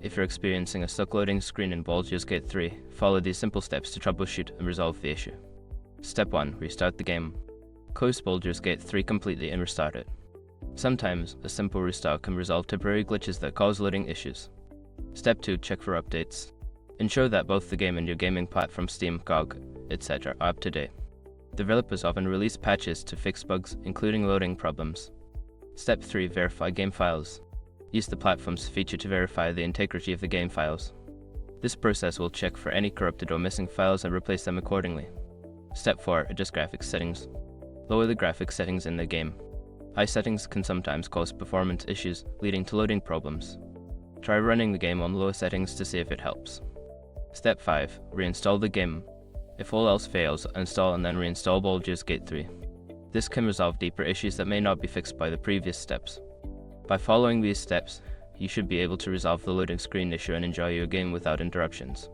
If you're experiencing a stuck loading screen in Baldur's Gate 3, follow these simple steps to troubleshoot and resolve the issue. Step 1. Restart the game. Close Baldur's Gate 3 completely and restart it. Sometimes, a simple restart can resolve temporary glitches that cause loading issues. Step 2. Check for updates. Ensure that both the game and your gaming platform Steam, GOG, etc. are up to date. Developers often release patches to fix bugs, including loading problems. Step 3. Verify game files. Use the platform's feature to verify the integrity of the game files. This process will check for any corrupted or missing files and replace them accordingly. Step 4. Adjust graphics settings. Lower the graphics settings in the game. High settings can sometimes cause performance issues, leading to loading problems. Try running the game on lower settings to see if it helps. Step 5. Reinstall the game. If all else fails, uninstall and then reinstall Baldur's Gate 3. This can resolve deeper issues that may not be fixed by the previous steps. By following these steps, you should be able to resolve the loading screen issue and enjoy your game without interruptions.